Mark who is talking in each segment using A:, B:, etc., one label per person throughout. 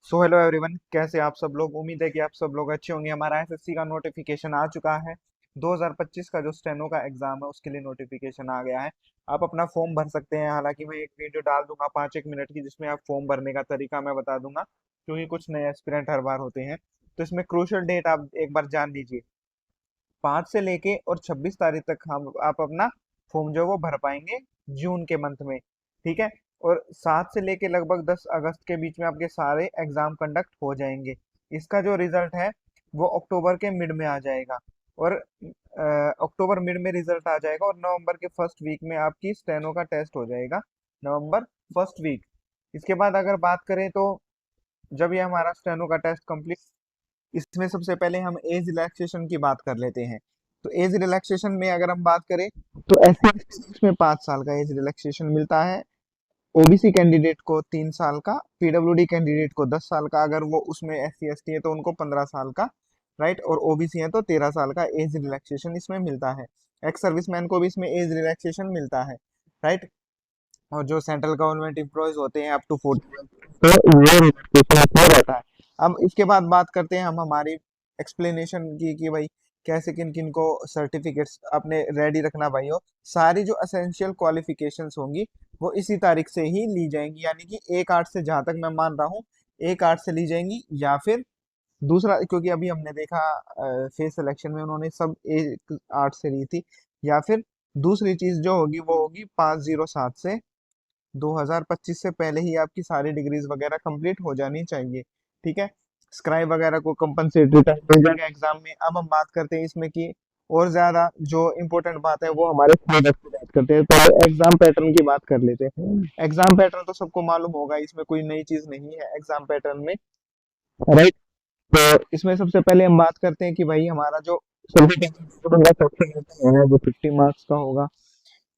A: So hello everyone, कैसे आप सब लोग। उम्मीद है कि आप सब लोग अच्छे होंगे। हमारा एसएससी का नोटिफिकेशन आ चुका है। 2025 का जो स्टेनो का एग्जाम है उसके लिए नोटिफिकेशन आ गया है। आप अपना फॉर्म भर सकते हैं। हालांकि मैं एक वीडियो डाल दूंगा 5 एक मिनट की, जिसमें आप फॉर्म भरने का तरीका मैं बता दूंगा, क्योंकि कुछ नए एस्पिरेंट हर बार होते हैं। तो इसमें क्रूशियल डेट आप एक बार जान लीजिए। 5 से लेके और 26 तारीख तक हम आप अपना फॉर्म जो है वो भर पाएंगे, जून के मंथ में। ठीक है। और 7 से लेके लगभग 10 अगस्त के बीच में आपके सारे एग्जाम कंडक्ट हो जाएंगे। इसका जो रिजल्ट है वो अक्टूबर के मिड में आ जाएगा। और अक्टूबर मिड में रिजल्ट आ जाएगा, और नवंबर के फर्स्ट वीक में आपकी स्टेनो का टेस्ट हो जाएगा। November first week. इसके बाद अगर बात करें तो जब ये हमारा स्टेनो का टेस्ट कंप्लीट, इसमें सबसे पहले हम एज रिलैक्सेशन की बात कर लेते हैं। तो एज रिलैक्सेशन में अगर हम बात करें तो एससी में 5 साल का एज रिलैक्सेशन मिलता है। ओबीसी कैंडिडेट को 3 साल का, पीडब्ल्यूडी कैंडिडेट को 10 साल का, अगर वो उसमें एससी एसटी है तो उनको 15 साल का। राइट। और ओबीसी है तो 13 साल का एज रिलैक्सेशन इसमें मिलता है। एक्स सर्विसमैन को भी इसमें एज रिलैक्सेशन मिलता है। राइट। और जो सेंट्रल गवर्नमेंट एम्प्लॉयज होते हैं अप टू 40, तो ये रिलैक्सेशन इसमें रहता है। अब इसके बाद बात करते हैं हम हमारी एक्सप्लेनेशन की कि भाई कैसे किन किन को सर्टिफिकेट्स अपने रेडी रखना भाई हो। सारी जो असेंशियल क्वालिफिकेशंस होंगी वो इसी तारीख से ही ली जाएंगी, यानी कि 1/8 से, जहां तक मैं मान रहा हूँ 1/8 से ली जाएंगी। या फिर दूसरा, क्योंकि अभी हमने देखा फेस सिलेक्शन में उन्होंने सब 1/8 से ली थी। या फिर दूसरी चीज जो होगी वो होगी 507 से। 2025 से पहले ही आपकी सारी डिग्रीज वगैरह कंप्लीट हो जानी चाहिए। ठीक है। स्क्राइब वगैरह को कंपनसेटरी टाइम मिल जाएगा एग्जाम में। अब हम बात करते हैं इसमें की और ज्यादा जो इम्पोर्टेंट बात है वो हमारे सिलेबस की बात करते हैं। पहले एग्जाम पैटर्न की बात कर लेते हैं। एग्जाम पैटर्न तो सबको मालूम होगा, इसमें कोई नई चीज नहीं है एग्जाम पैटर्न में। राइट। तो इसमें सबसे पहले हम बात करते हैं कि भाई हमारा जो सब्जेक्ट होगा सेक्शन है वो 50 मार्क्स का होगा।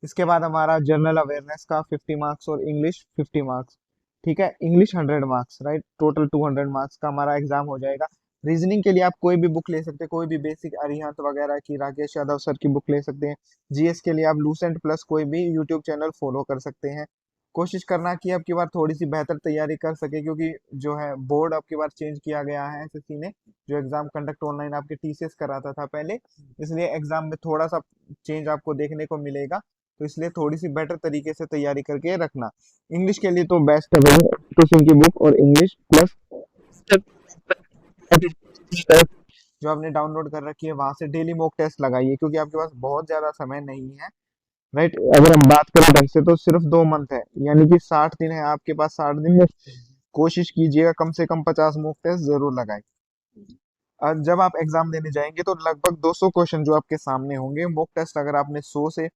A: इसके बाद हमारा जनरल अवेयरनेस का 50 मार्क्स और इंग्लिश 50 मार्क्स। ठीक है। English 100 marks. Right. Total 200 marks का हमारा एग्जाम हो जाएगा। रीजनिंग के लिए आप कोई भी बुक ले सकते हैं, कोई भी बेसिक अरिहंत वगैरह की, राकेश यादव सर की बुक ले सकते हैं। जीएस के लिए आप लूसेंट प्लस कोई भी यूट्यूब चैनल फॉलो कर सकते हैं। कोशिश करना कि अब की बार थोड़ी सी बेहतर तैयारी कर सके, क्योंकि जो है बोर्ड अब की बार चेंज किया गया है एसएससी ने। जो एग्जाम कंडक्ट ऑनलाइन आपके टीसीएस कराता था पहले, इसलिए एग्जाम में थोड़ा सा चेंज आपको देखने को मिलेगा। तो इसलिए थोड़ी सी बेटर तरीके से तैयारी करके रखना। इंग्लिश के लिए तो बेस्ट है भाई तो सिंह की बुक और इंग्लिश प्लस जो आपने डाउनलोड कर रखी है वहां से डेली मॉक टेस्ट लगाइए, क्योंकि आपके पास बहुत ज्यादा समय नहीं है। राइट। अगर हम बात करें ढंग से तो सिर्फ 2 मंथ है, यानी कि 60 दिन है आपके पास। 60 दिन में कोशिश कीजिएगा कम से कम 50 मॉक टेस्ट जरूर लगाए। जब आप एग्जाम देने जाएंगे तो लगभग 200 क्वेश्चन जो आपके सामने होंगे, मॉक टेस्ट अगर आपने 100 से,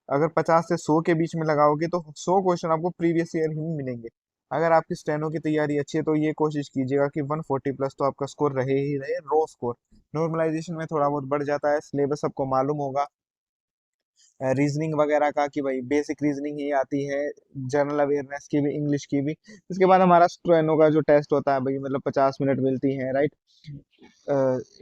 A: अगर 50 से 100 के बीच में लगाओगे तो 100 क्वेश्चन आपको प्रीवियस ईयर ही मिलेंगे। अगर आपकी स्टेनो की तैयारी अच्छी है तो ये कोशिश कीजिएगा कि 140 प्लस तो आपका स्कोर रहे ही रहे, रो स्कोर। नॉर्मलाइजेशन में थोड़ा बहुत बढ़ जाता है, सिलेबस सबको मालूम होगा। रीजनिंग वगैरह का कि भाई बेसिक रीजनिंग ही आती है, जनरल अवेयरनेस की भी, इंग्लिश की भी। इसके बाद हमारा स्टेनो का जो टेस्ट होता है भाई, मतलब 50 मिनट मिलती है। राइट।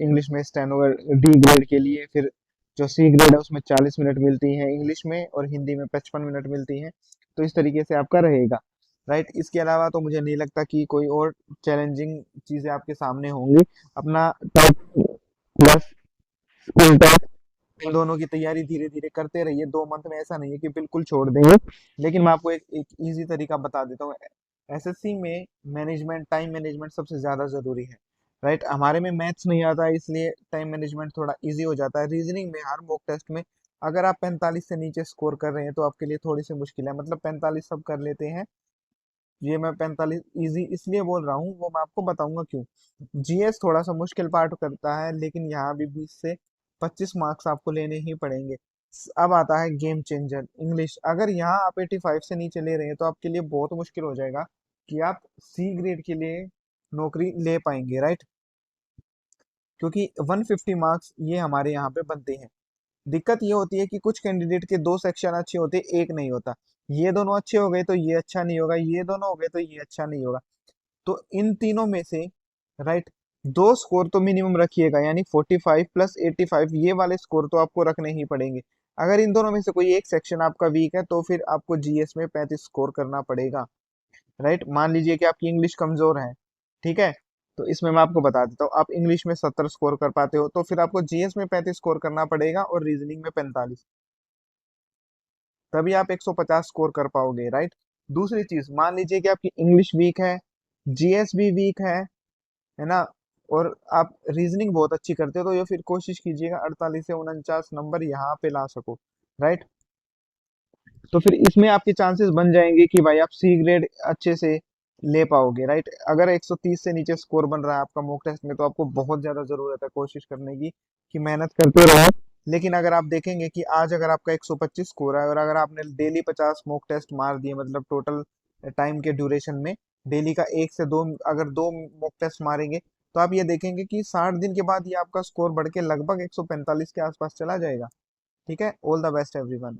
A: इंग्लिश में स्टेनो डी ग्रेड के लिए, फिर जो सी ग्रेड है उसमें 40 मिनट मिलती है इंग्लिश में, और हिंदी में 55 मिनट मिलती है। तो इस तरीके से आपका रहेगा। राइट। इसके अलावा तो मुझे नहीं लगता कि कोई और चैलेंजिंग चीजें आपके सामने होंगी। अपना टॉप प्लस स्किल टेस्ट, इन दोनों की तैयारी धीरे धीरे करते रहिए। 2 मंथ में ऐसा नहीं है कि बिल्कुल छोड़ देंगे। लेकिन मैं आपको एक इजी तरीका बता देता हूँ। एसएससी में मैनेजमेंट, टाइम मैनेजमेंट सबसे ज्यादा जरूरी है। राइट। हमारे में मैथ्स नहीं आता है, इसलिए टाइम मैनेजमेंट थोड़ा इजी हो जाता है। रीजनिंग में हर मॉक टेस्ट में अगर आप 45 से नीचे स्कोर कर रहे हैं तो आपके लिए थोड़ी सी मुश्किल है। मतलब 45 सब कर लेते हैं, ये मैं 45 इजी इसलिए बोल रहा हूँ, वो मैं आपको बताऊंगा क्यों। जीएस थोड़ा सा मुश्किल पार्ट करता है, लेकिन यहाँ भी 20 से 25 मार्क्स आपको लेने ही पड़ेंगे। अब आता है गेम चेंजर इंग्लिश। अगर यहाँ आप 85 से नीचे ले रहे हैं तो आपके लिए बहुत मुश्किल हो जाएगा कि आप सी ग्रेड के लिए नौकरी ले पाएंगे। राइट। क्योंकि 150 मार्क्स ये हमारे यहाँ पे बनते हैं। दिक्कत ये होती है कि कुछ कैंडिडेट के दो सेक्शन अच्छे होते हैं, एक नहीं होता। ये दोनों अच्छे हो गए तो ये अच्छा नहीं होगा, ये दोनों हो गए तो ये अच्छा नहीं होगा। तो इन तीनों में से, राइट, दो स्कोर तो मिनिमम रखिएगा, यानी 45 प्लस 85, ये वाले स्कोर तो आपको रखने ही पड़ेंगे। अगर इन दोनों में से कोई एक सेक्शन आपका वीक है तो फिर आपको जीएस में 35 स्कोर करना पड़ेगा। राइट। मान लीजिए कि आपकी इंग्लिश कमजोर है। ठीक है। तो इसमें मैं आपको बता देता हूँ, आप इंग्लिश में 70 स्कोर कर पाते हो तो फिर आपको जीएस में 35 स्कोर करना पड़ेगा और रीजनिंग में 45, तभी आप 150 स्कोर कर पाओगे, राइट। दूसरी चीज, मान लीजिए कि आपकी इंग्लिश वीक है, जीएस भी वीक है ना, और आप रीजनिंग बहुत अच्छी करते हो, तो ये फिर कोशिश कीजिएगा 48 से 49 नंबर यहाँ पे ला सको, राइट। तो फिर इसमें आपके चांसेस बन जाएंगे कि भाई आप सी ग्रेड अच्छे से ले पाओगे, राइट। अगर 130 से नीचे स्कोर बन रहा है आपका मॉक टेस्ट में, तो आपको बहुत ज्यादा जरूरत है कोशिश करने की कि मेहनत करते रहो। लेकिन अगर आप देखेंगे कि आज अगर आपका 125 स्कोर है और अगर आपने डेली 50 मॉक टेस्ट मार दिए, मतलब टोटल टाइम के ड्यूरेशन में डेली का एक से दो, अगर दो मॉक टेस्ट मारेंगे, तो आप ये देखेंगे कि 60 दिन के बाद ये आपका स्कोर बढ़ के लगभग 145 के आसपास चला जाएगा। ठीक है, ऑल द बेस्ट एवरीवन।